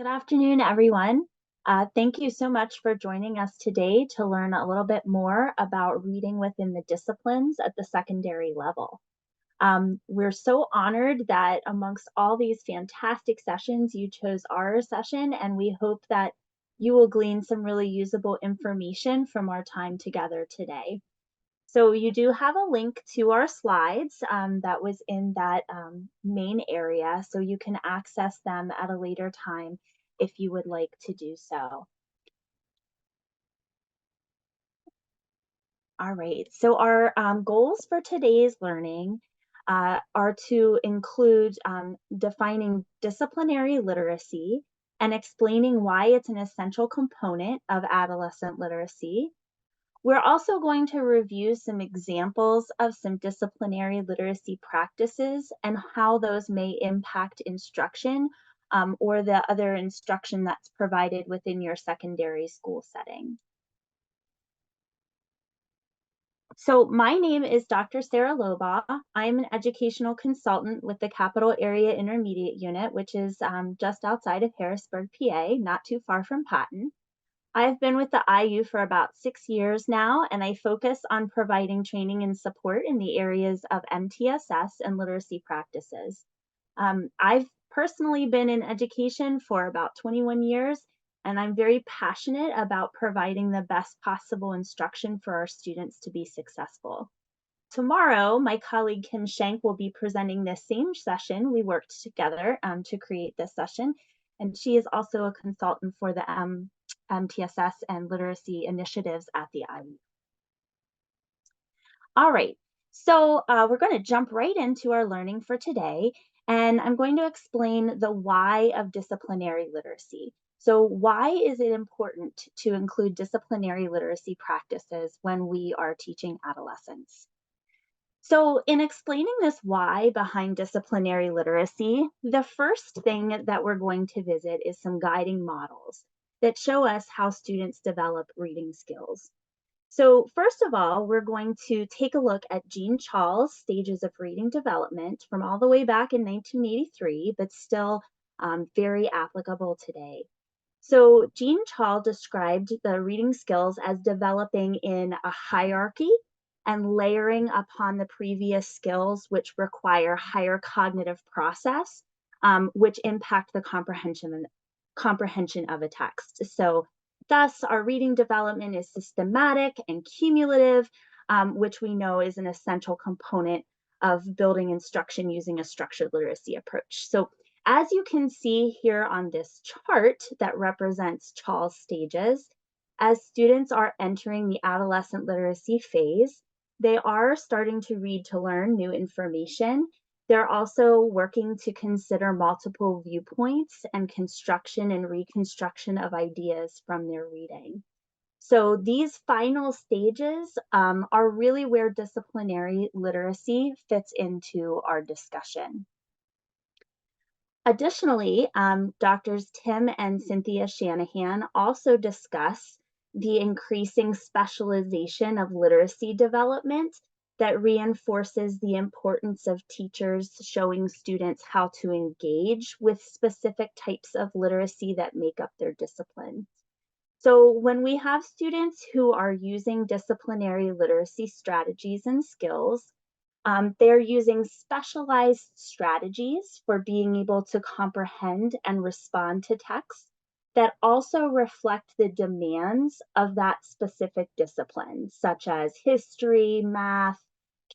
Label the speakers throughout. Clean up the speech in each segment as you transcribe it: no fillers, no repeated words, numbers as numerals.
Speaker 1: Good afternoon, everyone. Thank you so much for joining us today to learn a little bit more about reading within the disciplines at the secondary level. We're so honored that amongst all these fantastic sessions, you chose our session, and we hope that you will glean some really usable information from our time together today. So you do have a link to our slides that was in that main area, so you can access them at a later time if you would like to do so. All right, so our goals for today's learning are to include defining disciplinary literacy and explaining why it's an essential component of adolescent literacy. We're also going to review some examples of some disciplinary literacy practices and how those may impact instruction or the other instruction that's provided within your secondary school setting. So my name is Dr. Sarah Lobaugh. I'm an educational consultant with the Capital Area Intermediate Unit, which is just outside of Harrisburg, PA, not too far from Patton. I've been with the IU for about 6 years now, and I focus on providing training and support in the areas of MTSS and literacy practices. I've personally been in education for about 21 years, and I'm very passionate about providing the best possible instruction for our students to be successful. Tomorrow, my colleague Kim Shank will be presenting this same session. We worked together to create this session, and she is also a consultant for the MTSS and literacy initiatives at the IU. All right, so we're going to jump right into our learning for today, and I'm going to explain the why of disciplinary literacy. So why is it important to include disciplinary literacy practices when we are teaching adolescents? So, in explaining this why behind disciplinary literacy, the first thing that we're going to visit is some guiding models that show us how students develop reading skills. So, first of all, we're going to take a look at Jean Chall's stages of reading development from all the way back in 1983, but still very applicable today. So, Jean Chall described the reading skills as developing in a hierarchy and layering upon the previous skills, which require higher cognitive process, which impact the comprehension of a text. So, thus, our reading development is systematic and cumulative, which we know is an essential component of building instruction using a structured literacy approach. So, as you can see here on this chart that represents Chall's stages, as students are entering the adolescent literacy phase, they are starting to read to learn new information. They're also working to consider multiple viewpoints and construction and reconstruction of ideas from their reading. So these final stages are really where disciplinary literacy fits into our discussion. Additionally, Doctors Tim and Cynthia Shanahan also discuss the increasing specialization of literacy development that reinforces the importance of teachers showing students how to engage with specific types of literacy that make up their disciplines. So when we have students who are using disciplinary literacy strategies and skills, they're using specialized strategies for being able to comprehend and respond to text that also reflect the demands of that specific discipline, such as history, math,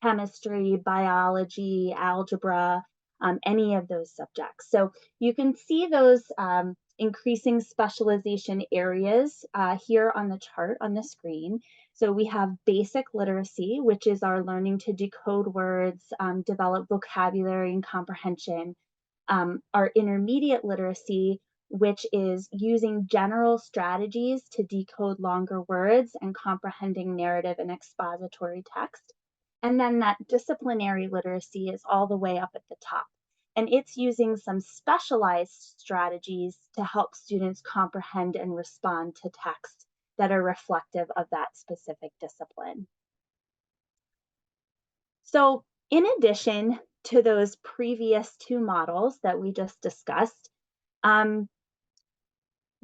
Speaker 1: chemistry, biology, algebra, any of those subjects. So you can see those increasing specialization areas here on the chart on the screen. So we have basic literacy, which is our learning to decode words, develop vocabulary and comprehension. Our intermediate literacy, which is using general strategies to decode longer words and comprehending narrative and expository text. And then that disciplinary literacy is all the way up at the top. And it's using some specialized strategies to help students comprehend and respond to text that are reflective of that specific discipline. So in addition to those previous two models that we just discussed,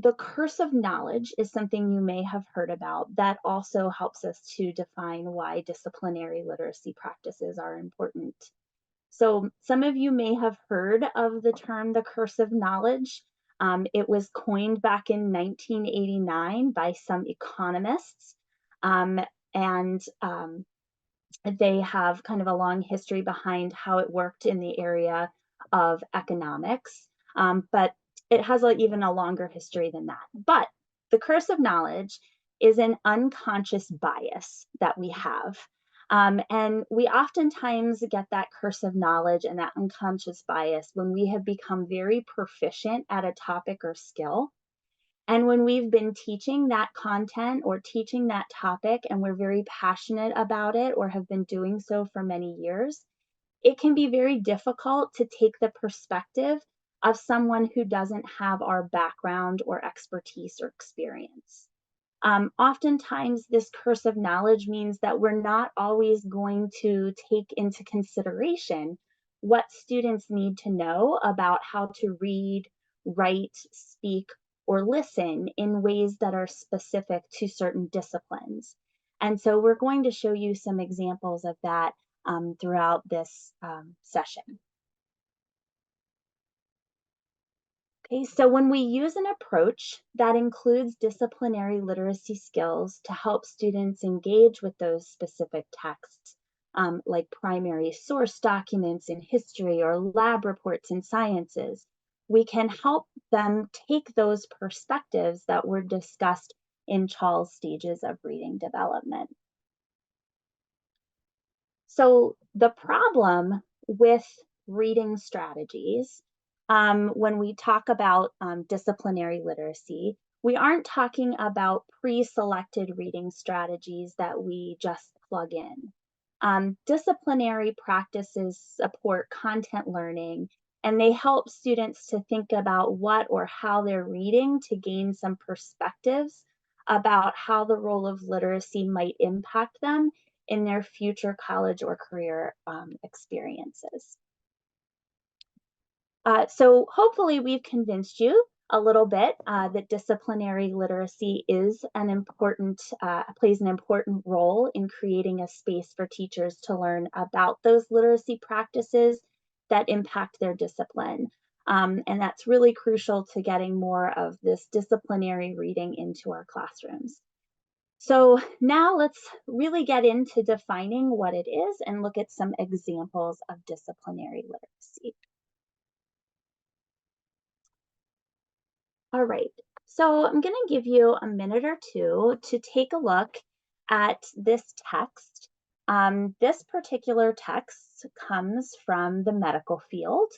Speaker 1: The curse of knowledge is something you may have heard about that also helps us to define why disciplinary literacy practices are important. So, some of you may have heard of the term the curse of knowledge. It was coined back in 1989 by some economists, um, and they have kind of a long history behind how it worked in the area of economics, but it has even a longer history than that. But the curse of knowledge is an unconscious bias that we have. And we oftentimes get that curse of knowledge and that unconscious bias when we have become very proficient at a topic or skill, and when we've been teaching that content or teaching that topic and we're very passionate about it or have been doing so for many years, it can be very difficult to take the perspective of someone who doesn't have our background or expertise or experience. Oftentimes, this curse of knowledge means that we're not always going to take into consideration what students need to know about how to read, write, speak, or listen in ways that are specific to certain disciplines. And so we're going to show you some examples of that throughout this session. Okay, so when we use an approach that includes disciplinary literacy skills to help students engage with those specific texts, like primary source documents in history or lab reports in sciences, we can help them take those perspectives that were discussed in Chall's stages of reading development. So the problem with reading strategies, when we talk about disciplinary literacy, we aren't talking about pre-selected reading strategies that we just plug in. Disciplinary practices support content learning, and they help students to think about what or how they're reading to gain some perspectives about how the role of literacy might impact them in their future college or career experiences. So hopefully we've convinced you a little bit that disciplinary literacy is an important, plays an important role in creating a space for teachers to learn about those literacy practices that impact their discipline. And that's really crucial to getting more of this disciplinary reading into our classrooms. So now let's really get into defining what it is and look at some examples of disciplinary literacy. All right, so I'm going to give you a minute or two to take a look at this text. This particular text comes from the medical field.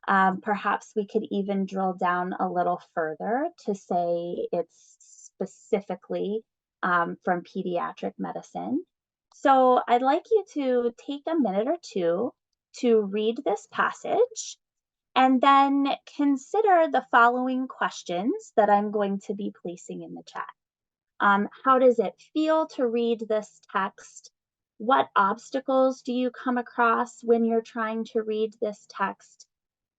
Speaker 1: Perhaps we could even drill down a little further to say it's specifically from pediatric medicine. So I'd like you to take a minute or two to read this passage and then consider the following questions that I'm going to be placing in the chat. How does it feel to read this text? What obstacles do you come across when you're trying to read this text?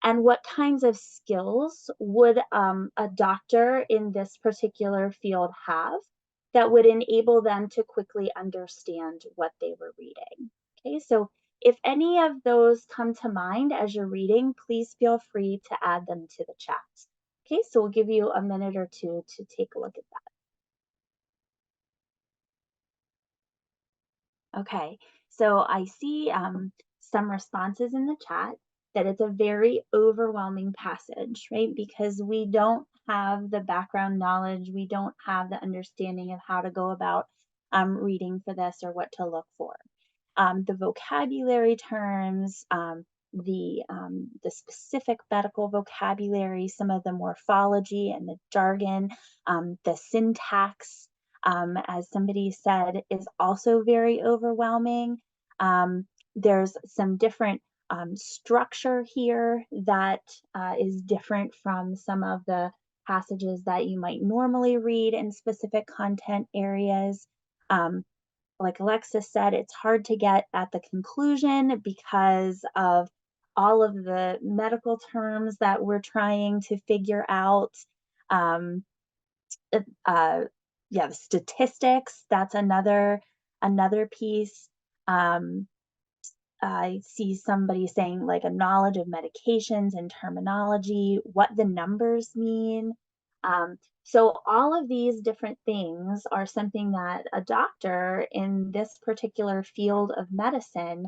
Speaker 1: And what kinds of skills would a doctor in this particular field have that would enable them to quickly understand what they were reading? Okay, so if any of those come to mind as you're reading, please feel free to add them to the chat. Okay, so we'll give you a minute or two to take a look at that. Okay, so I see some responses in the chat that it's a very overwhelming passage, right? Because we don't have the background knowledge, we don't have the understanding of how to go about reading for this or what to look for. The vocabulary terms, the specific medical vocabulary, some of the morphology and the jargon, the syntax, as somebody said, is also very overwhelming. There's some different structure here that is different from some of the passages that you might normally read in specific content areas. Like Alexis said, it's hard to get at the conclusion because of all of the medical terms that we're trying to figure out. uh, yeah, the statistics, that's another piece. Um, I see somebody saying like a knowledge of medications and terminology, what the numbers mean. So all of these different things are something that a doctor in this particular field of medicine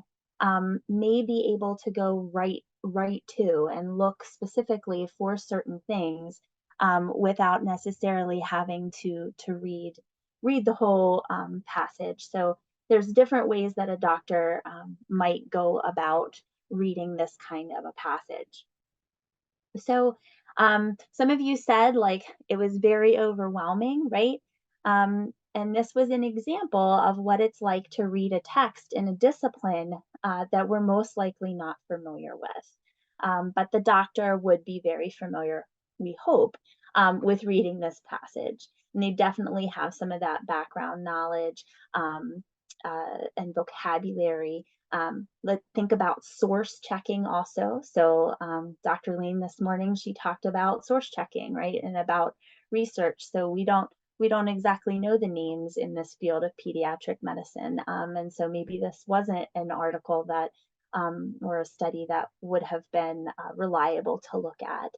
Speaker 1: may be able to go right to and look specifically for certain things without necessarily having to read the whole passage. So there's different ways that a doctor might go about reading this kind of a passage. So some of you said like it was very overwhelming, right? And this was an example of what it's like to read a text in a discipline that we're most likely not familiar with. But the doctor would be very familiar, we hope, with reading this passage. And they definitely have some of that background knowledge and vocabulary. Let's think about source checking also. So Dr. Lean this morning, she talked about source checking, right? And about research. So we don't exactly know the names in this field of pediatric medicine. And so maybe this wasn't an article that or a study that would have been reliable to look at.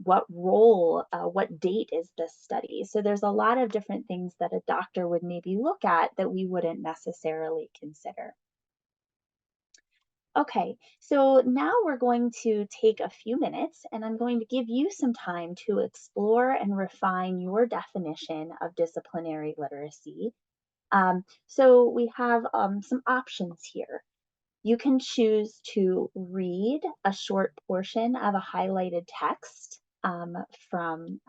Speaker 1: What role, what date is this study? So there's a lot of different things that a doctor would maybe look at that we wouldn't necessarily consider. Okay, so now we're going to take a few minutes and I'm going to give you some time to explore and refine your definition of disciplinary literacy. So we have some options here. You can choose to read a short portion of a highlighted text from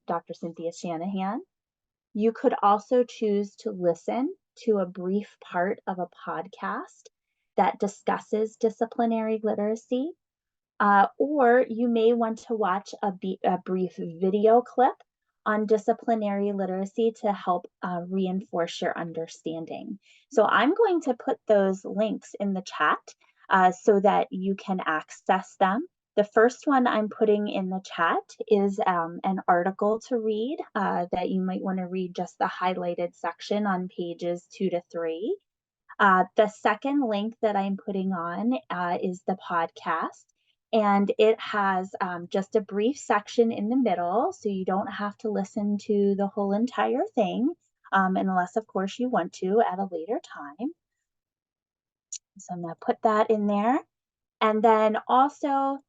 Speaker 1: Dr. Cynthia Shanahan. You could also choose to listen to a brief part of a podcast that discusses disciplinary literacy, or you may want to watch a brief video clip on disciplinary literacy to help reinforce your understanding. So I'm going to put those links in the chat so that you can access them. The first one I'm putting in the chat is an article to read that you might want to read just the highlighted section on pages 2 to 3. The second link that I'm putting on is the podcast, and it has just a brief section in the middle, so you don't have to listen to the whole entire thing, unless, of course, you want to at a later time. So I'm going to put that in there. And then also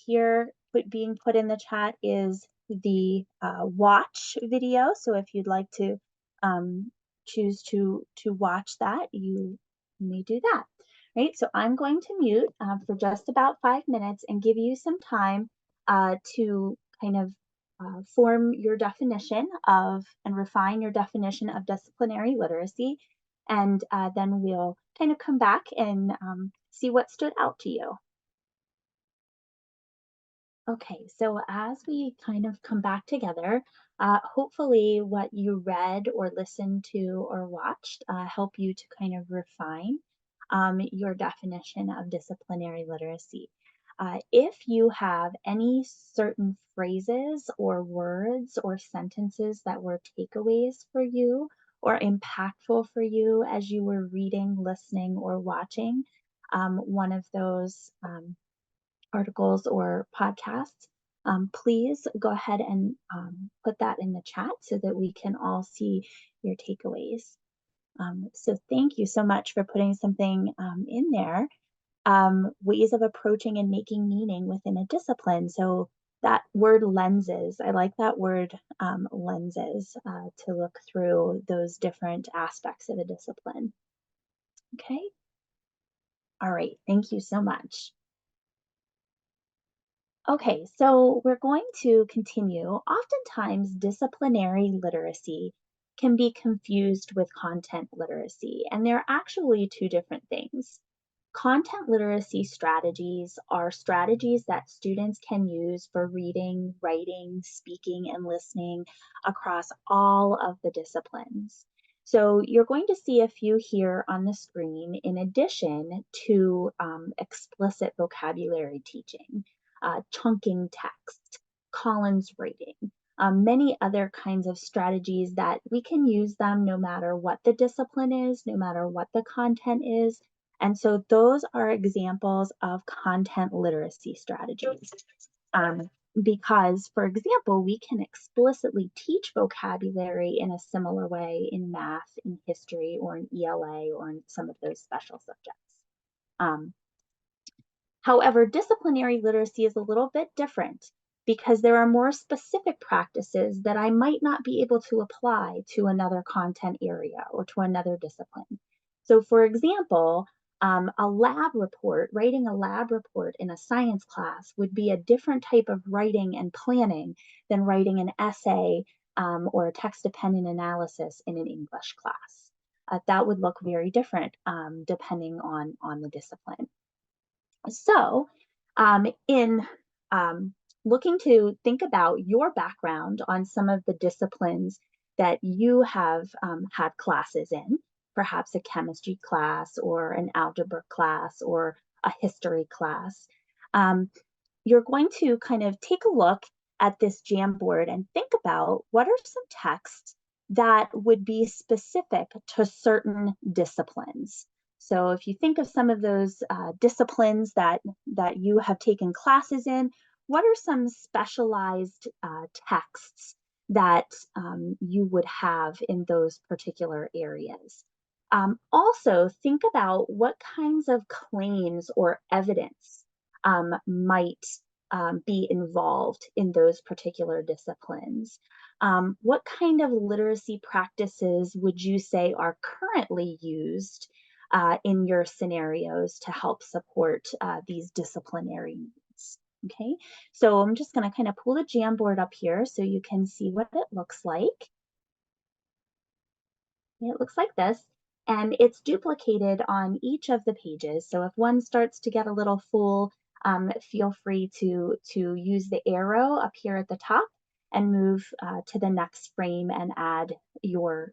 Speaker 1: here being put in the chat is the watch video. So if you'd like to choose to watch that, you may do that. Right, so I'm going to mute for just about 5 minutes and give you some time to kind of form your definition of and refine your definition of disciplinary literacy. And then we'll kind of come back and see what stood out to you. Okay, so as we kind of come back together, hopefully what you read or listened to or watched help you to kind of refine your definition of disciplinary literacy. If you have any certain phrases or words or sentences that were takeaways for you or impactful for you as you were reading, listening, or watching one of those articles or podcasts, please go ahead and put that in the chat so that we can all see your takeaways. So thank you so much for putting something in there. Ways of approaching and making meaning within a discipline. So that word lenses, I like that word lenses to look through those different aspects of a discipline. Okay. All right. Thank you so much. Okay, so we're going to continue. Oftentimes, disciplinary literacy can be confused with content literacy, and they're actually two different things. Content literacy strategies are strategies that students can use for reading, writing, speaking, and listening across all of the disciplines. So you're going to see a few here on the screen in addition to explicit vocabulary teaching, chunking text, Collins writing. many other kinds of strategies that we can use them no matter what the discipline is, no matter what the content is. And so those are examples of content literacy strategies. Um, because, for example, we can explicitly teach vocabulary in a similar way in math, in history, or in ELA, or in some of those special subjects. Um, However, disciplinary literacy is a little bit different because there are more specific practices that I might not be able to apply to another content area or to another discipline. So, for example, writing a lab report in a science class would be a different type of writing and planning than writing an essay or a text-dependent analysis in an English class. That would look very different depending on the discipline. So, in looking to think about your background on some of the disciplines that you have had classes in, perhaps a chemistry class or an algebra class or a history class, um, you're going to kind of take a look at this Jamboard and think about what are some texts that would be specific to certain disciplines. So if you think of some of those disciplines that you have taken classes in, what are some specialized texts that you would have in those particular areas? Also, think about what kinds of claims or evidence might be involved in those particular disciplines. What kind of literacy practices would you say are currently used in your scenarios to help support these disciplinary needs? Okay, so I'm just going to kind of pull the Jamboard up here so you can see what it looks like. It looks like this, and it's duplicated on each of the pages. So if one starts to get a little full, feel free to use the arrow up here at the top and move to the next frame and add your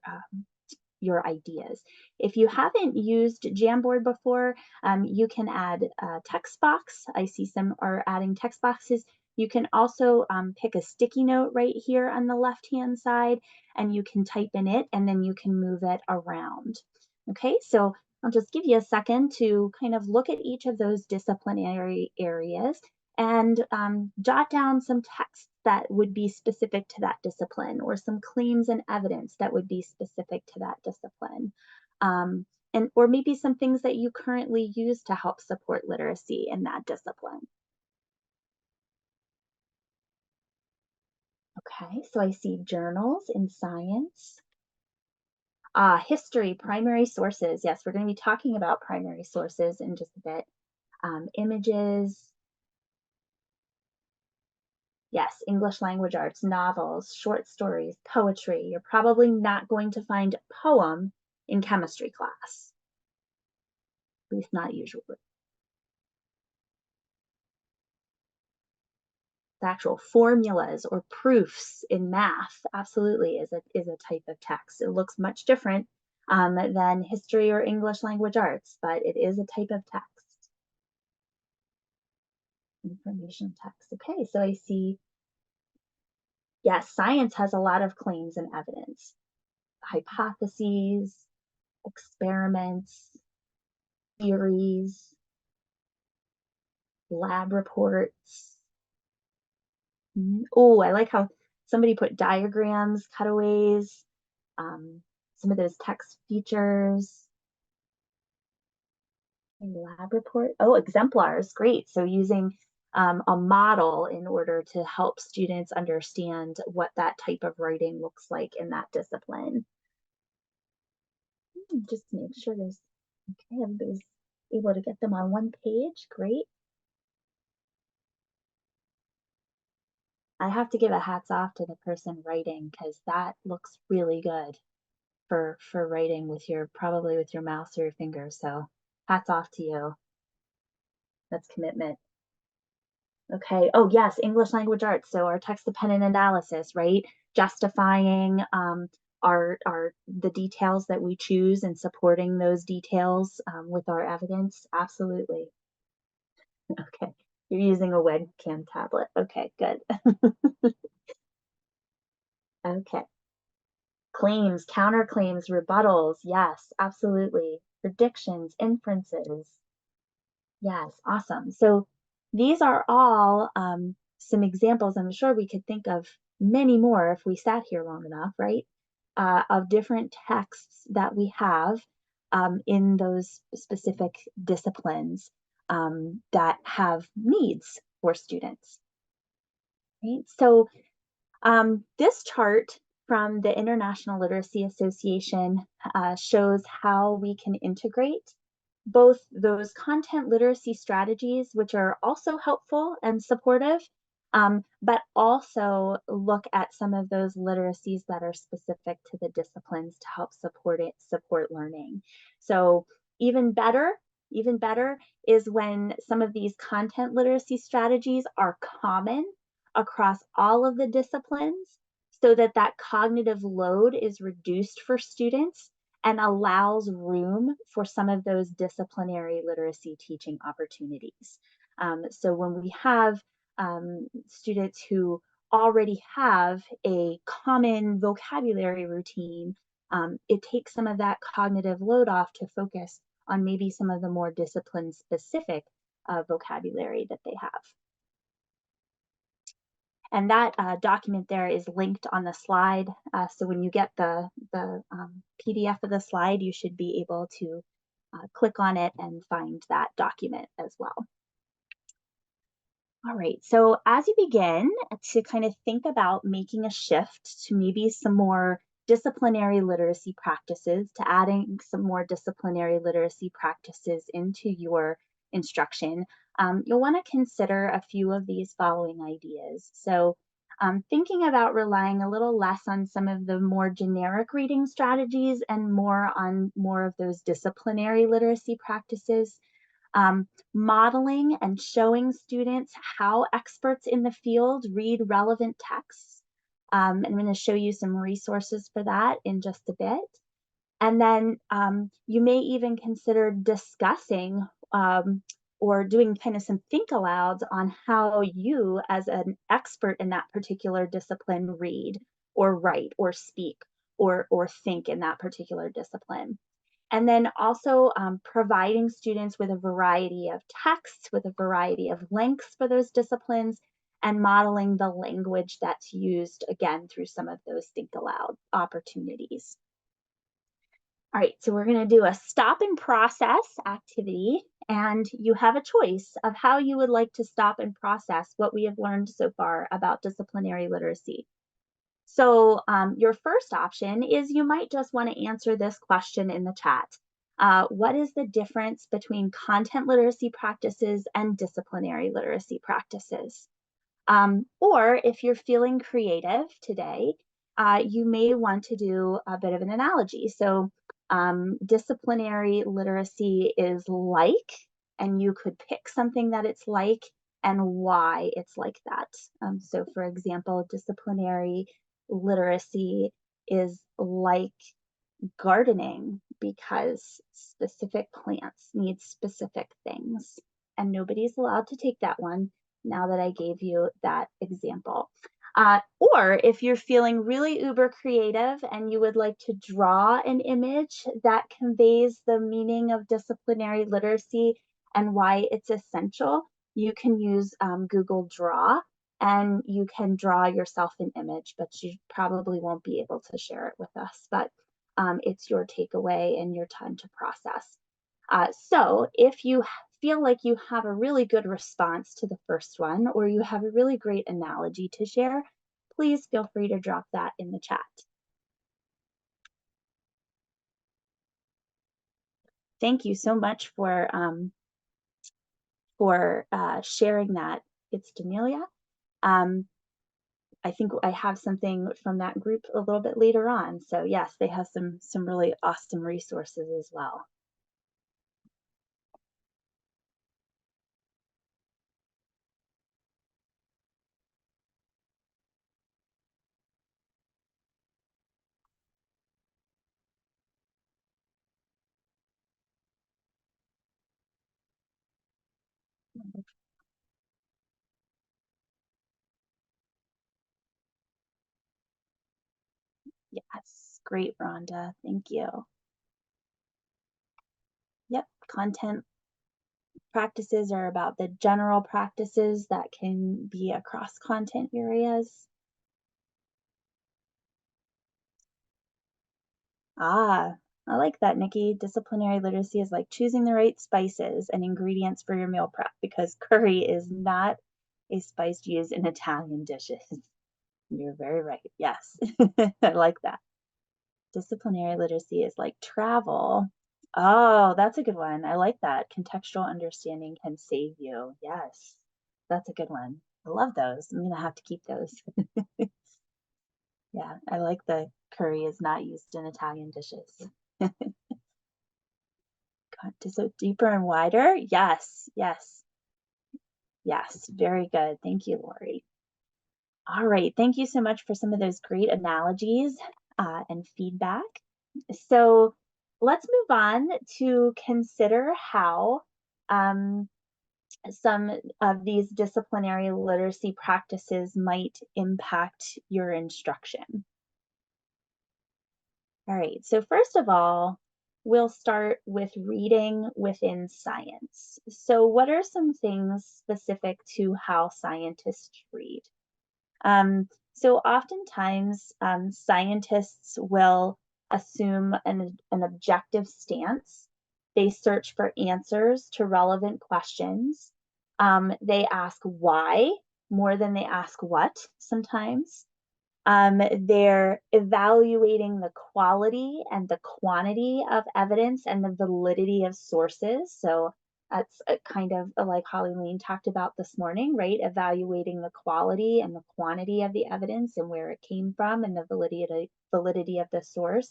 Speaker 1: ideas. If you haven't used Jamboard before, you can add a text box. I see some are adding text boxes. You can also pick a sticky note right here on the left-hand side, and you can type in it, and then you can move it around. Okay, so I'll just give you a second to kind of look at each of those disciplinary areas and jot down some text that would be specific to that discipline or some claims and evidence that would be specific to that discipline. Or maybe some things that you currently use to help support literacy in that discipline. Okay, so I see journals in science. History, primary sources. Yes, we're going to be talking about primary sources in just a bit. Images, yes, English language arts, novels, short stories, poetry. You're probably not going to find a poem in chemistry class, at least not usually. The actual formulas or proofs in math absolutely is a type of text. It looks much different than history or English language arts, but it is a type of text. Information text. Okay, so I see, yes, science has a lot of claims and evidence. Hypotheses, experiments, theories, lab reports. Oh, I like how somebody put diagrams, cutaways, some of those text features. Lab report. Oh, exemplars. Great. So using a model in order to help students understand what that type of writing looks like in that discipline. Just to make sure there's, okay, everybody's able to get them on one page. Great. I have to give a hats off to the person writing because that looks really good for writing with your probably with your mouse or your fingers. So hats off to you. That's commitment. Okay. Oh yes, English language arts. So our text dependent analysis, right? Justifying our the details that we choose and supporting those details with our evidence. Absolutely. Okay. You're using a webcam tablet. Okay, good. Okay. Claims, counterclaims, rebuttals. Yes, absolutely. Predictions, inferences. Yes, awesome. So these are all some examples. I'm sure we could think of many more if we sat here long enough, right? Of different texts that we have in those specific disciplines that have needs for students, right? So this chart from the International Literacy Association shows how we can integrate both those content literacy strategies, which are also helpful and supportive, but also look at some of those literacies that are specific to the disciplines to help support learning. So even better, even better is when some of these content literacy strategies are common across all of the disciplines so that that cognitive load is reduced for students and allows room for some of those disciplinary literacy teaching opportunities. So when we have students who already have a common vocabulary routine, it takes some of that cognitive load off to focus on maybe some of the more discipline specific vocabulary that they have. And that document there is linked on the slide. So when you get the PDF of the slide, you should be able to click on it and find that document as well. All right, so as you begin to kind of think about making a shift to maybe some more disciplinary literacy practices, to adding some more disciplinary literacy practices into your instruction, you'll want to consider a few of these following ideas. So thinking about relying a little less on some of the more generic reading strategies and more on more of those disciplinary literacy practices. Modeling and showing students how experts in the field read relevant texts. I'm going to show you some resources for that in just a bit. And then you may even consider discussing or doing kind of some think alouds on how you, as an expert in that particular discipline, read or write or speak or think in that particular discipline. And then also providing students with a variety of texts, with a variety of lengths for those disciplines, and modeling the language that's used, again, through some of those think aloud opportunities. All right, so we're going to do a stop and process activity, and you have a choice of how you would like to stop and process what we have learned so far about disciplinary literacy. So your first option is you might just want to answer this question in the chat. What is the difference between content literacy practices and disciplinary literacy practices? Or if you're feeling creative today, you may want to do a bit of an analogy. So disciplinary literacy is like, and you could pick something that it's like and why it's like that. So for example, disciplinary literacy is like gardening because specific plants need specific things. And nobody's allowed to take that one now that I gave you that example. Or if you're feeling really uber creative and you would like to draw an image that conveys the meaning of disciplinary literacy and why it's essential, you can use Google Draw and you can draw yourself an image, but you probably won't be able to share it with us. But it's your takeaway and your time to process. So if you feel like you have a really good response to the first one, or you have a really great analogy to share, please feel free to drop that in the chat. Thank you so much for sharing that. It's Demelia. I think I have something from that group a little bit later on. So yes, they have some really awesome resources as well. Yes, great, Rhonda. Thank you. Yep, content practices are about the general practices that can be across content areas. Ah, I like that, Nikki. Disciplinary literacy is like choosing the right spices and ingredients for your meal prep because curry is not a spice used in Italian dishes. You're very right. Yes, I like that. Disciplinary literacy is like travel. Oh, that's a good one. I like that. Contextual understanding can save you. Yes, that's a good one. I love those. I'm gonna have to keep those. Yeah, I like the curry is not used in Italian dishes. God, so deeper and wider? Yes, yes, yes. Very good. Thank you, Lori. All right. Thank you so much for some of those great analogies and feedback. So let's move on to consider how um, some of these disciplinary literacy practices might impact your instruction. All right, so first of all, we'll start with reading within science. So, what are some things specific to how scientists read? So oftentimes, scientists will assume an objective stance. They search for answers to relevant questions. They ask why more than they ask what sometimes. They're evaluating the quality and the quantity of evidence and the validity of sources. So that's kind of like Holly talked about this morning, right? Evaluating the quality and the quantity of the evidence and where it came from and the validity of the source.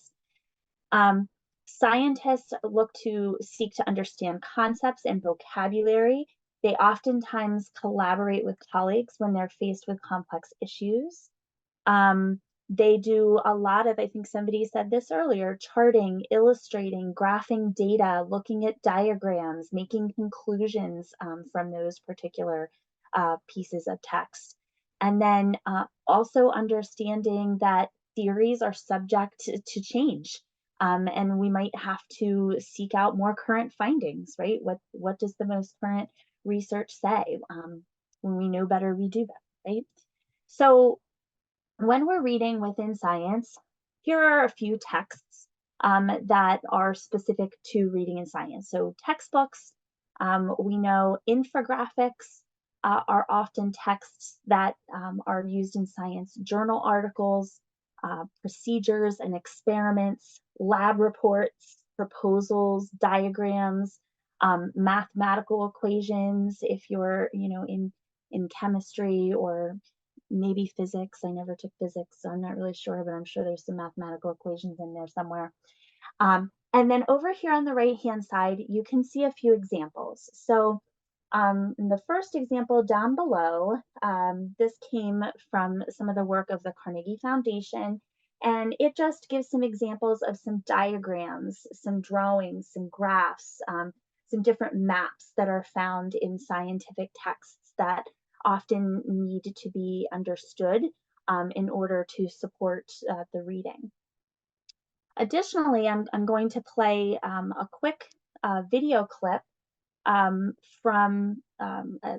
Speaker 1: Um, Scientists look to seek to understand concepts and vocabulary. They oftentimes collaborate with colleagues when they're faced with complex issues. They do a lot of, I think somebody said this earlier, charting, illustrating, graphing data, looking at diagrams, making conclusions from those particular pieces of text. And then also understanding that theories are subject to change. And we might have to seek out more current findings, right? What does the most current research say? When we know better, we do better, right? So when we're reading within science, here are a few texts that are specific to reading in science. So textbooks, we know infographics are often texts that are used in science, journal articles, procedures and experiments, lab reports, proposals, diagrams, mathematical equations, if you're, in chemistry or maybe physics. I never took physics, so I'm not really sure, but I'm sure there's some mathematical equations in there somewhere. And then over here on the right-hand side, you can see a few examples. So in the first example down below, this came from some of the work of the Carnegie Foundation, and it just gives some examples of some diagrams, some drawings, some graphs, some different maps that are found in scientific texts that often need to be understood in order to support the reading. Additionally, I'm going to play a quick video clip from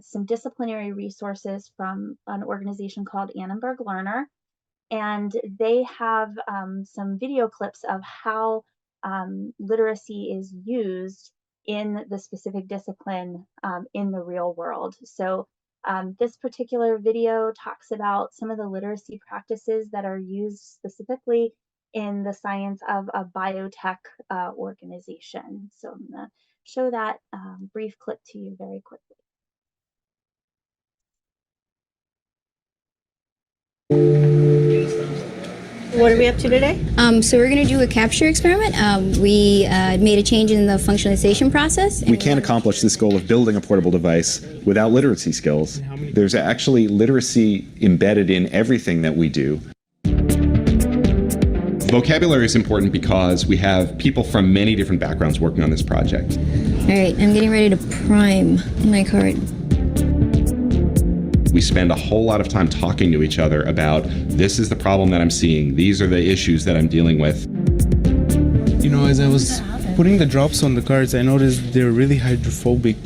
Speaker 1: some disciplinary resources from an organization called Annenberg Learner. And they have some video clips of how literacy is used in the specific discipline in the real world. So this particular video talks about some of the literacy practices that are used specifically in the science of a biotech organization. So I'm going to show that brief clip to you very quickly.
Speaker 2: What are we up to today?
Speaker 3: So we're going to do a capture experiment. We made a change in the functionalization process.
Speaker 4: We can't accomplish this goal of building a portable device without literacy skills. There's actually literacy embedded in everything that we do. Vocabulary is important because we have people from many different backgrounds working on this project.
Speaker 3: All right, I'm getting ready to prime my card.
Speaker 4: We spend a whole lot of time talking to each other about, this is the problem that I'm seeing, these are the issues that I'm dealing with.
Speaker 5: You know, as I was putting the drops on the cards, I noticed they're really hydrophobic.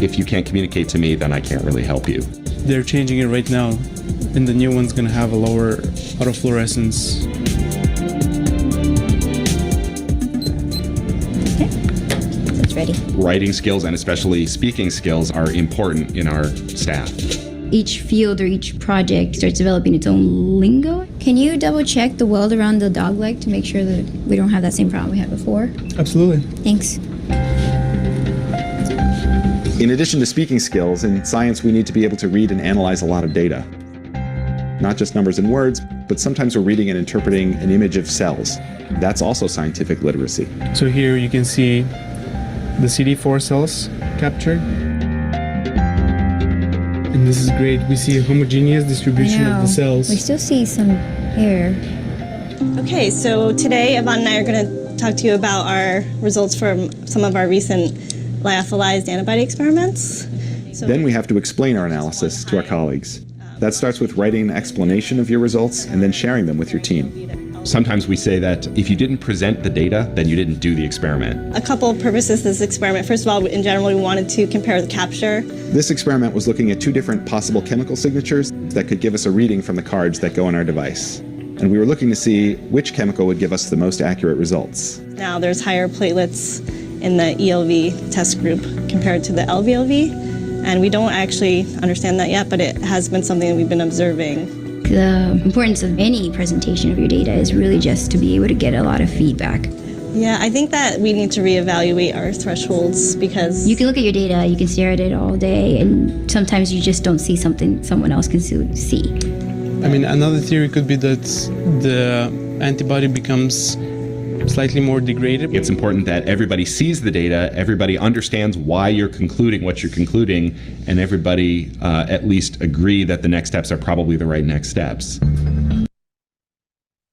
Speaker 4: If you can't communicate to me, then I can't really help you.
Speaker 5: They're changing it right now, and the new one's gonna have a lower autofluorescence.
Speaker 3: It's ready.
Speaker 4: Writing skills and especially speaking skills are important in our staff.
Speaker 3: Each field or each project starts developing its own lingo. Can you double check the weld around the dog leg to make sure that we don't have that same problem we had before?
Speaker 5: Absolutely.
Speaker 3: Thanks.
Speaker 4: In addition to speaking skills, in science we need to be able to read and analyze a lot of data. Not just numbers and words, but sometimes we're reading and interpreting an image of cells. That's also scientific literacy.
Speaker 5: So here you can see the CD4 cells captured. And this is great. We see a homogeneous distribution of the cells.
Speaker 3: We still see some hair.
Speaker 2: Okay, so today Yvonne and I are going to talk to you about our results from some of our recent lyophilized antibody experiments.
Speaker 4: Then we have to explain our analysis to our colleagues. That starts with writing an explanation of your results and then sharing them with your team. Sometimes we say that if you didn't present the data, then you didn't do the experiment.
Speaker 2: A couple of purposes of this experiment. First of all, in general, we wanted to compare the capture.
Speaker 4: This experiment was looking at two different possible chemical signatures that could give us a reading from the cards that go on our device. And we were looking to see which chemical would give us the most accurate results.
Speaker 2: Now there's higher platelets in the ELV test group compared to the LVLV. And we don't actually understand that yet, but it has been something that we've been observing.
Speaker 3: The importance of any presentation of your data is really just to be able to get a lot of feedback.
Speaker 2: Yeah, I think that we need to reevaluate our thresholds because
Speaker 3: You can look at your data, you can stare at it all day, and sometimes you just don't see something someone else can see.
Speaker 5: I mean, another theory could be that the antibody becomes slightly more degraded.
Speaker 4: It's important that everybody sees the data, everybody understands why you're concluding what you're concluding, and everybody at least agree that the next steps are probably the right next steps.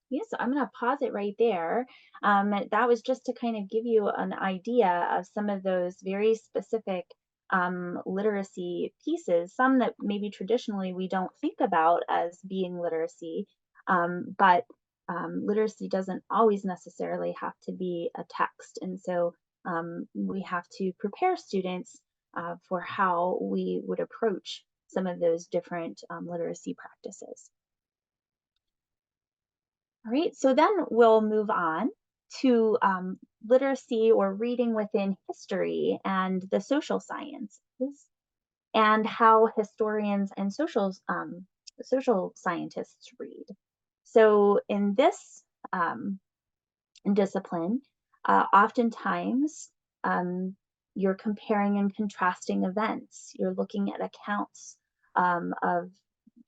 Speaker 1: Yeah, so I'm going to pause it right there. That was just to kind of give you an idea of some of those very specific literacy pieces, some that maybe traditionally we don't think about as being literacy, but literacy doesn't always necessarily have to be a text. And so we have to prepare students for how we would approach some of those different literacy practices. All right, so then we'll move on to literacy or reading within history and the social sciences, and how historians and social scientists read. So in this discipline, oftentimes you're comparing and contrasting events. You're looking at accounts of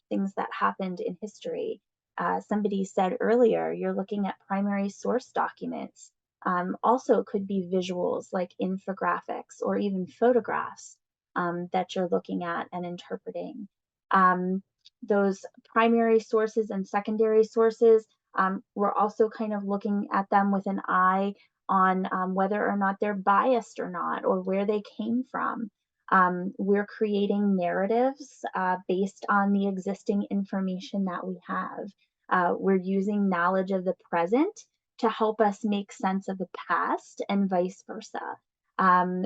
Speaker 1: things that happened in history. Somebody said earlier, you're looking at primary source documents. Also, it could be visuals like infographics or even photographs that you're looking at and interpreting. Those primary sources and secondary sources, we're also kind of looking at them with an eye on whether or not they're biased or not, or where they came from. We're creating narratives based on the existing information that we have. We're using knowledge of the present to help us make sense of the past and vice versa.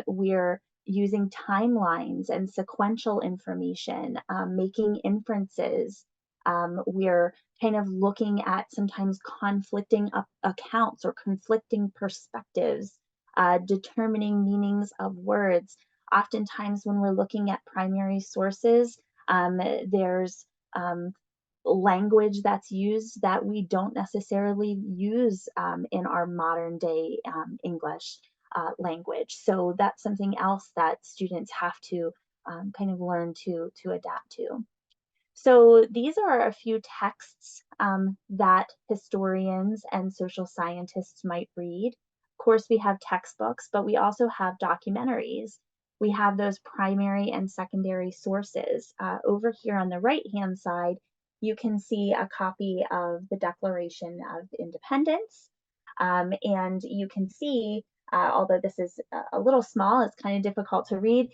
Speaker 1: We're using timelines and sequential information, making inferences. We're kind of looking at sometimes conflicting accounts or conflicting perspectives, determining meanings of words. Oftentimes when we're looking at primary sources, there's language that's used that we don't necessarily use in our modern day English language. So that's something else that students have to kind of learn to adapt to. So these are a few texts that historians and social scientists might read. Of course, we have textbooks, but we also have documentaries. We have those primary and secondary sources. Over here on the right-hand side, you can see a copy of the Declaration of Independence, and you can see although this is a little small, it's kind of difficult to read,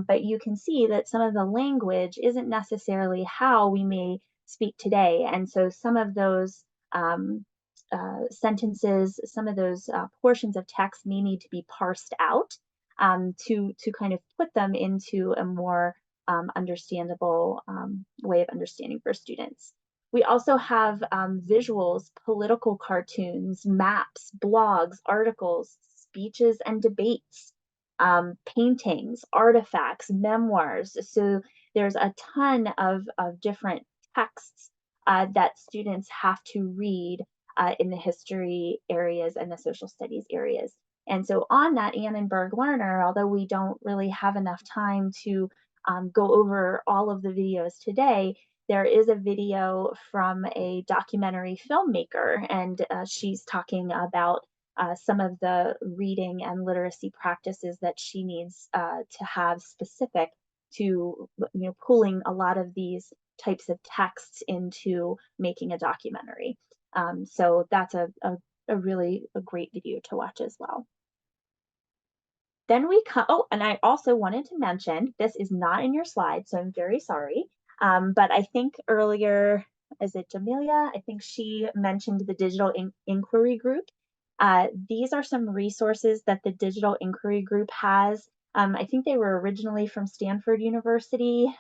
Speaker 1: but you can see that some of the language isn't necessarily how we may speak today. And so some of those sentences, some of those portions of text may need to be parsed out to kind of put them into a more understandable way of understanding for students. We also have visuals, political cartoons, maps, blogs, articles, speeches and debates, paintings, artifacts, memoirs. So there's a ton of different texts that students have to read in the history areas and the social studies areas. And so on that Annenberg Learner, although we don't really have enough time to go over all of the videos today, there is a video from a documentary filmmaker, and she's talking about some of the reading and literacy practices that she needs to have specific to, pulling a lot of these types of texts into making a documentary. So that's a really great video to watch as well. Then we come, oh, and I also wanted to mention, this is not in your slides, so I'm very sorry. But I think earlier, is it Jamelia? I think she mentioned the Digital Inquiry Group. These are some resources that the Digital Inquiry Group has. I think they were originally from Stanford University,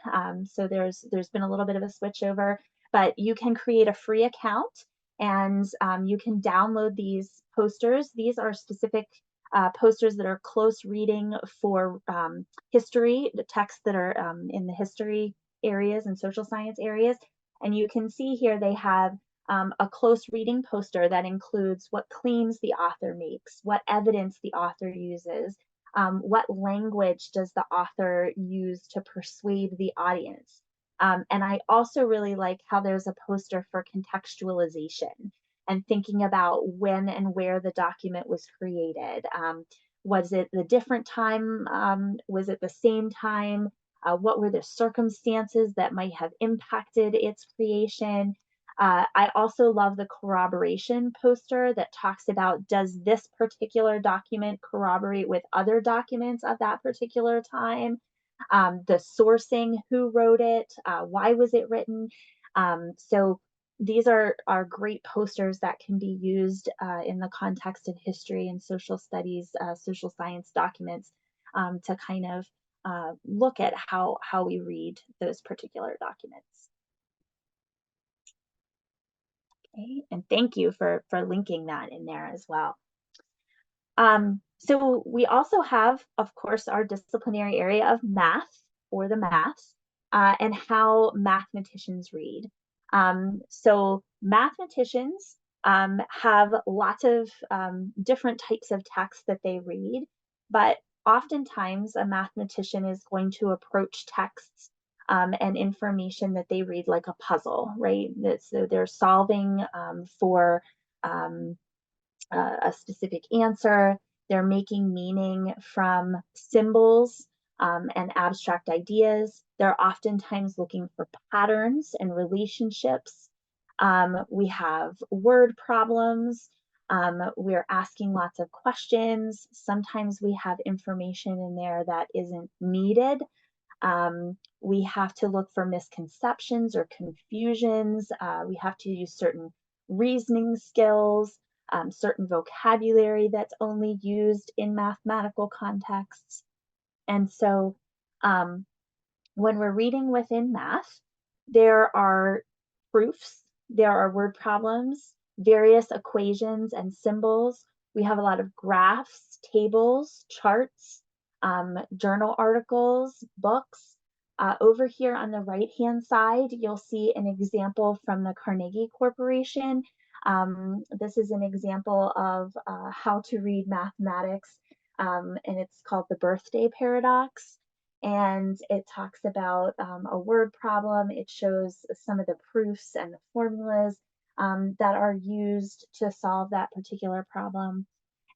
Speaker 1: so there's been a little bit of a switchover, but you can create a free account and you can download these posters. These are specific posters that are close reading for history, the texts that are in the history areas and social science areas. And you can see here they have a close reading poster that includes what claims the author makes, what evidence the author uses, what language does the author use to persuade the audience. And I also really like how there's a poster for contextualization and thinking about when and where the document was created. Was it the different time? Was it the same time? What were the circumstances that might have impacted its creation? I also love the corroboration poster that talks about, does this particular document corroborate with other documents of that particular time? The sourcing, who wrote it, why was it written? So these are great posters that can be used in the context of history and social studies, social science documents to kind of look at how we read those particular documents. Okay, and thank you for linking that in there as well. So we also have, of course, our disciplinary area of math, or the maths, and how mathematicians read. So mathematicians have lots of different types of texts that they read, but oftentimes a mathematician is going to approach texts and information that they read like a puzzle, right? So they're solving for a specific answer. They're making meaning from symbols and abstract ideas. They're oftentimes looking for patterns and relationships. We have word problems. We're asking lots of questions. Sometimes we have information in there that isn't needed. We have to look for misconceptions or confusions. We have to use certain reasoning skills, certain vocabulary that's only used in mathematical contexts. And so when we're reading within math, there are proofs, there are word problems, various equations and symbols. We have a lot of graphs, tables, charts, journal articles, books. Over here on the right-hand side, you'll see an example from the Carnegie Corporation. This is an example of how to read mathematics, and it's called the birthday paradox. And it talks about a word problem. It shows some of the proofs and the formulas that are used to solve that particular problem.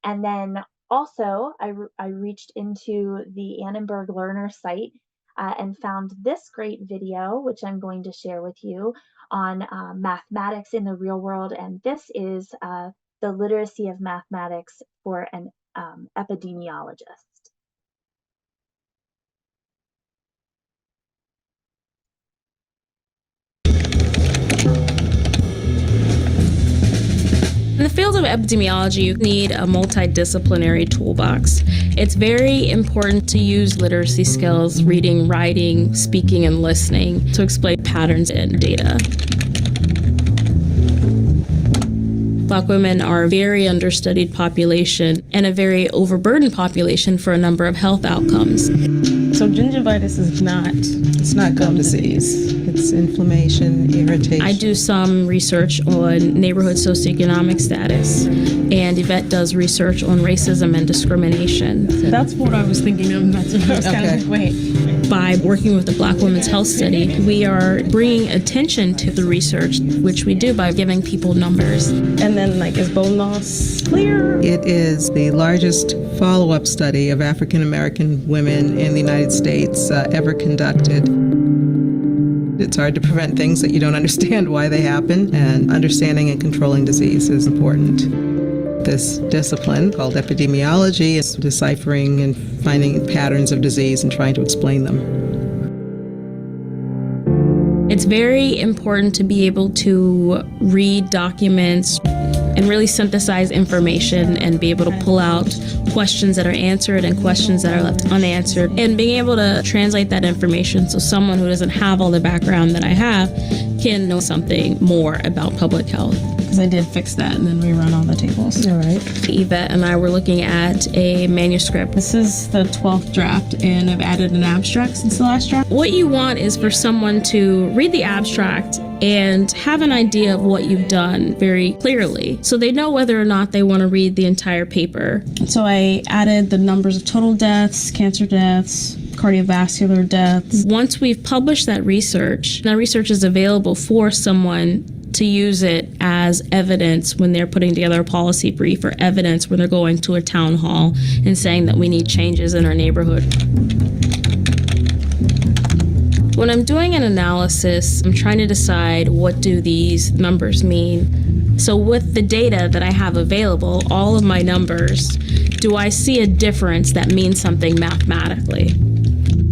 Speaker 1: And then also, I reached into the Annenberg Learner site and found this great video, which I'm going to share with you, on mathematics in the real world. And this is the literacy of mathematics for an epidemiologist.
Speaker 6: In the field of epidemiology, you need a multidisciplinary toolbox. It's very important to use literacy skills, reading, writing, speaking, and listening to explain patterns in data. Black women are a very understudied population and a very overburdened population for a number of health outcomes.
Speaker 2: So gingivitis is not.
Speaker 7: It's not gum disease. It's inflammation, irritation.
Speaker 6: I do some research on neighborhood socioeconomic status, and Yvette does research on racism and discrimination.
Speaker 2: That's what I was thinking of. That's what I was kind of like, wait.
Speaker 6: By working with the Black Women's Health Study, we are bringing attention to the research, which we do by giving people numbers.
Speaker 2: And then, like, is bone loss clear?
Speaker 7: It is the largest follow-up study of African American women in the United States ever conducted. It's hard to prevent things that you don't understand why they happen, and understanding and controlling disease is important. This discipline called epidemiology is deciphering and finding patterns of disease and trying to explain them.
Speaker 6: It's very important to be able to read documents and really synthesize information and be able to pull out questions that are answered and questions that are left unanswered, and being able to translate that information so someone who doesn't have all the background that I have can know something more about public health.
Speaker 2: Because I did fix that and then rerun all the tables.
Speaker 7: All right.
Speaker 6: Yvette and I were looking at a manuscript.
Speaker 2: This is the 12th draft, and I've added an abstract since the last draft.
Speaker 6: What you want is for someone to read the abstract and have an idea of what you've done very clearly, so they know whether or not they want to read the entire paper.
Speaker 2: So I added the numbers of total deaths, cancer deaths, cardiovascular deaths.
Speaker 6: Once we've published that research is available for someone to use it as evidence when they're putting together a policy brief, or evidence when they're going to a town hall and saying that we need changes in our neighborhood. When I'm doing an analysis, I'm trying to decide, what do these numbers mean? So with the data that I have available, all of my numbers, do I see a difference that means something mathematically?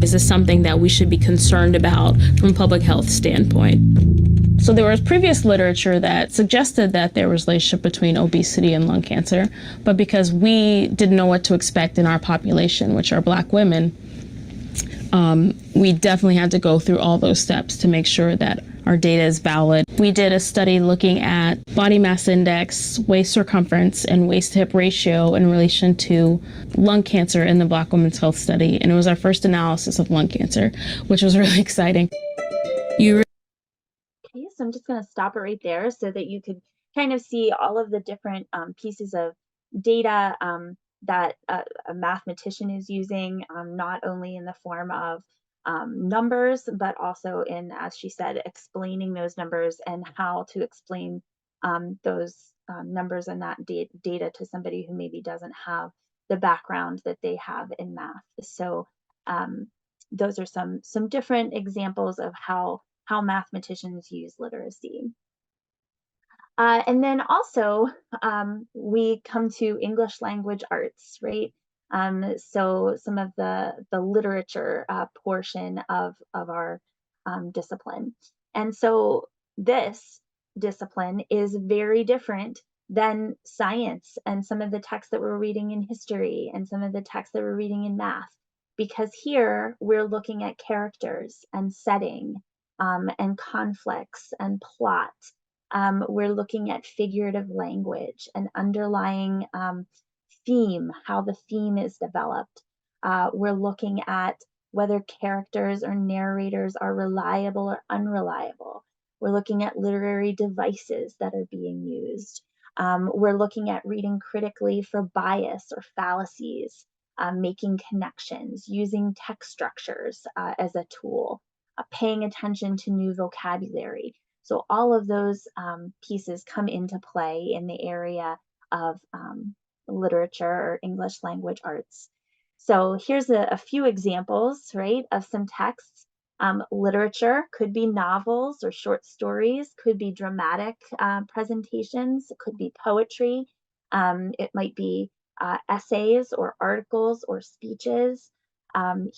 Speaker 6: Is this something that we should be concerned about from a public health standpoint? So there was previous literature that suggested that there was a relationship between obesity and lung cancer, but because we didn't know what to expect in our population, which are Black women, we definitely had to go through all those steps to make sure that our data is valid. We did a study looking at body mass index, waist circumference, and waist-to-hip ratio in relation to lung cancer in the Black Women's Health Study, and it was our first analysis of lung cancer, which was really exciting.
Speaker 1: Okay, so I'm just going to stop it right there so that you could kind of see all of the different pieces of data that a mathematician is using, not only in the form of numbers, but also in, as she said, explaining those numbers and how to explain those numbers and that data to somebody who maybe doesn't have the background that they have in math. So those are some different examples of how mathematicians use literacy. And then also, we come to English language arts, right? So some of the literature portion of our discipline. And so this discipline is very different than science and some of the texts that we're reading in history and some of the texts that we're reading in math, because here we're looking at characters and setting and conflicts and plot. We're looking at figurative language and underlying theme, how the theme is developed. We're looking at whether characters or narrators are reliable or unreliable. We're looking at literary devices that are being used. We're looking at reading critically for bias or fallacies, making connections, using text structures as a tool, paying attention to new vocabulary. So all of those pieces come into play in the area of literature or English language arts. So here's a few examples, right, of some texts. Literature could be novels or short stories, could be dramatic presentations, it could be poetry, it might be essays or articles or speeches.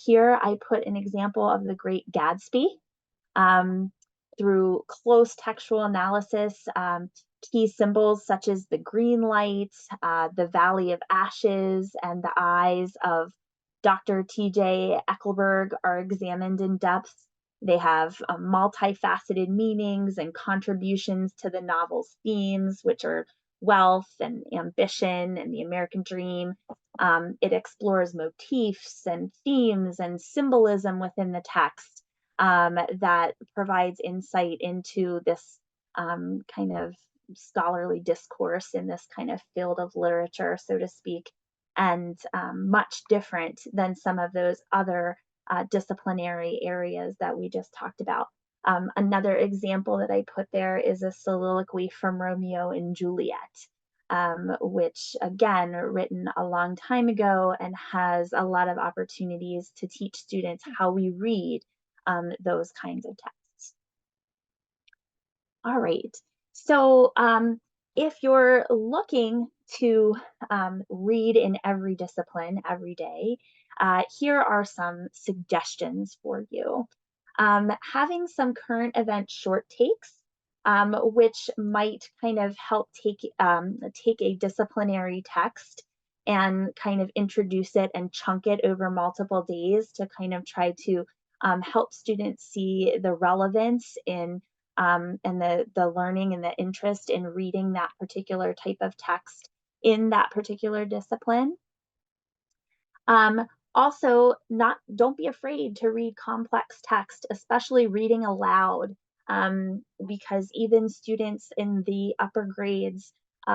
Speaker 1: Here I put an example of the Great Gatsby. Um, through close textual analysis, key symbols such as the green light, the Valley of Ashes, and the eyes of Dr. T.J. Eckelberg are examined in depth. They have multifaceted meanings and contributions to the novel's themes, which are wealth and ambition and the American dream. It explores motifs and themes and symbolism within the text that provides insight into this kind of scholarly discourse in this kind of field of literature, so to speak, and much different than some of those other disciplinary areas that we just talked about. Another example that I put there is a soliloquy from Romeo and Juliet, which again, written a long time ago and has a lot of opportunities to teach students how we read those kinds of texts. All right, so if you're looking to read in every discipline every day, here are some suggestions for you. Having some current event short takes, which might kind of help take a disciplinary text and kind of introduce it and chunk it over multiple days to kind of try to help students see the relevance in and the learning and the interest in reading that particular type of text in that particular discipline. Also, don't be afraid to read complex text, especially reading aloud, because even students in the upper grades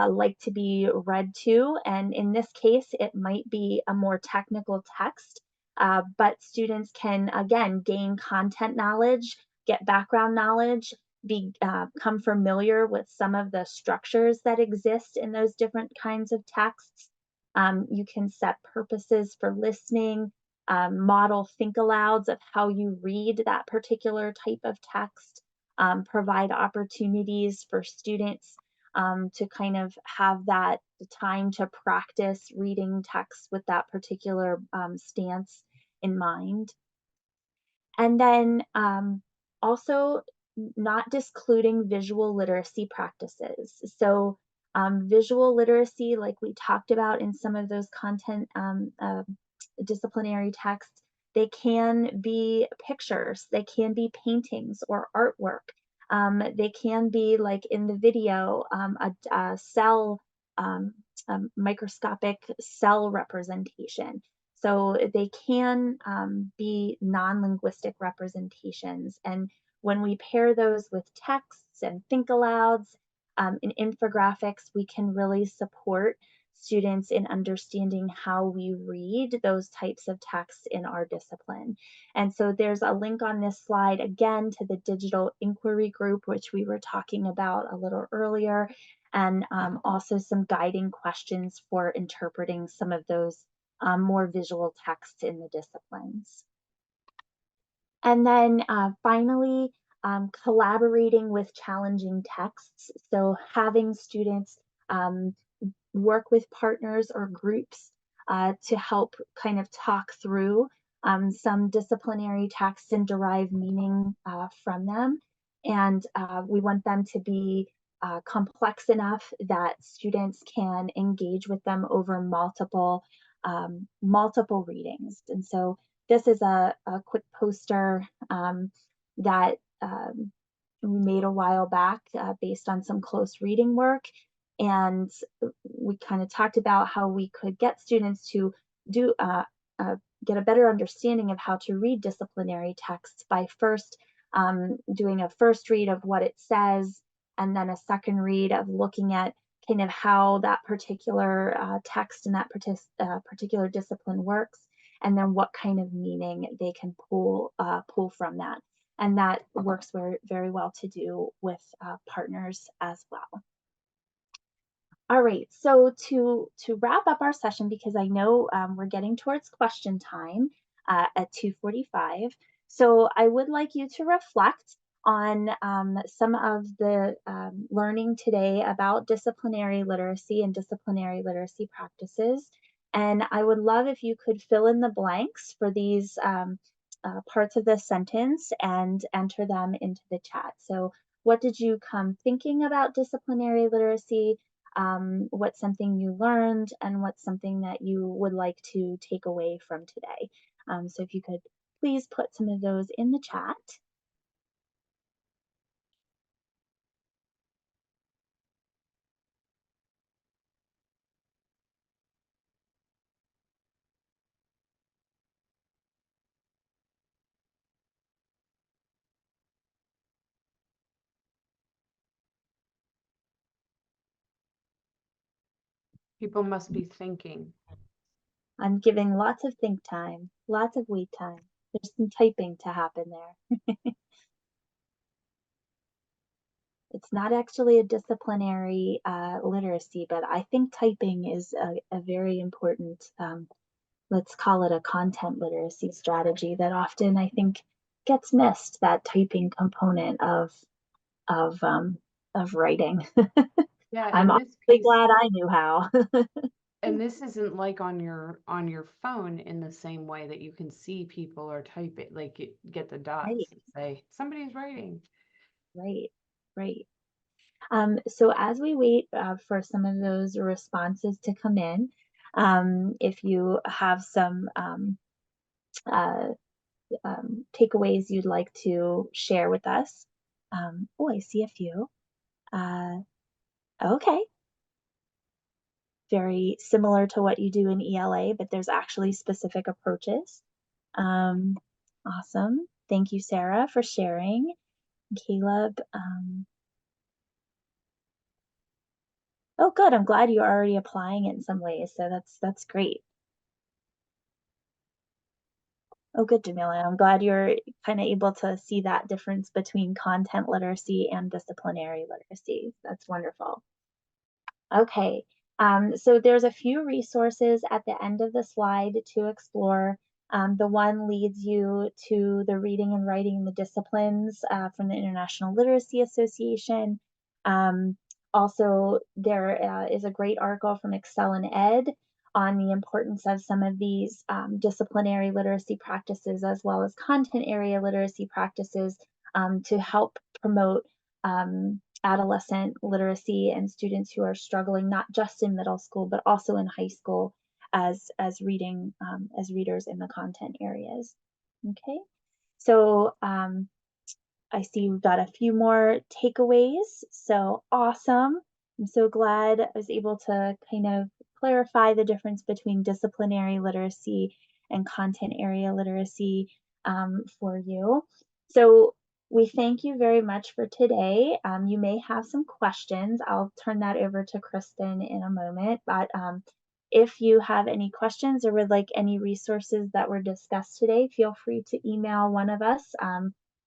Speaker 1: like to be read to. And in this case, it might be a more technical text, but students can, again, gain content knowledge, get background knowledge, become familiar with some of the structures that exist in those different kinds of texts. You can set purposes for listening, model think alouds of how you read that particular type of text, provide opportunities for students to kind of have that time to practice reading text with that particular stance in mind. And then also not discluding visual literacy practices. So visual literacy, like we talked about in some of those content disciplinary texts, they can be pictures, they can be paintings or artwork. They can be, like in the video, a cell, microscopic cell representation. So they can be non-linguistic representations. And when we pair those with texts and think alouds and infographics, we can really support students in understanding how we read those types of texts in our discipline. And so there's a link on this slide again to the digital inquiry group, which we were talking about a little earlier, and also some guiding questions for interpreting some of those more visual texts in the disciplines. And then finally, collaborating with challenging texts. So having students work with partners or groups to help kind of talk through some disciplinary texts and derive meaning from them. And we want them to be complex enough that students can engage with them over multiple readings. And so this is a quick poster that we made a while back based on some close reading work. And we kind of talked about how we could get students to get a better understanding of how to read disciplinary texts by first doing a first read of what it says, and then a second read of looking at kind of how that particular text and that particular discipline works, and then what kind of meaning they can pull from that. And that works very, very well to do with partners as well. All right, so to wrap up our session, because I know we're getting towards question time at 2:45, so I would like you to reflect on some of the learning today about disciplinary literacy and disciplinary literacy practices. And I would love if you could fill in the blanks for these parts of the sentence and enter them into the chat. So what did you come thinking about disciplinary literacy? What's something you learned, and what's something that you would like to take away from today? So if you could please put some of those in the chat.
Speaker 8: People must be thinking.
Speaker 1: I'm giving lots of think time, lots of wait time. There's some typing to happen there. It's not actually a disciplinary literacy, but I think typing is a very important, let's call it a content literacy strategy that often I think gets missed, that typing component of writing.
Speaker 8: Yeah,
Speaker 1: I'm
Speaker 8: in this
Speaker 1: awfully
Speaker 8: case,
Speaker 1: glad I knew how.
Speaker 8: and this isn't like on your phone in the same way that you can see people are typing, like get the
Speaker 1: Right,
Speaker 8: dots and say somebody's writing.
Speaker 1: right, right. So as we wait for some of those responses to come in, if you have some uh, takeaways you'd like to share with us. Oh, I see a few. Uh, okay. Very similar to what you do in ELA, but there's actually specific approaches. Um, awesome. Thank you, Sarah, for sharing. Caleb. Oh, good. I'm glad you're already applying it in some ways. So that's great. Oh, good, Jamila. I'm glad you're kind of able to see that difference between content literacy and disciplinary literacy. That's wonderful. Okay, so there's a few resources at the end of the slide to explore. The one leads you to the reading and writing the disciplines from the International Literacy Association. Also, there is a great article from Excel and Ed on the importance of some of these disciplinary literacy practices as well as content area literacy practices to help promote adolescent literacy and students who are struggling not just in middle school but also in high school as reading as readers in the content areas. Okay, so I see we've got a few more takeaways, so awesome. I'm so glad I was able to kind of clarify the difference between disciplinary literacy and content area literacy for you. So we thank you very much for today. You may have some questions. I'll turn that over to Kristen in a moment, but if you have any questions or would like any resources that were discussed today, feel free to email one of us.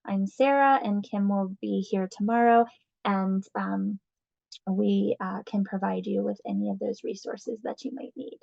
Speaker 1: I'm Sarah, and Kim will be here tomorrow, and we can provide you with any of those resources that you might need.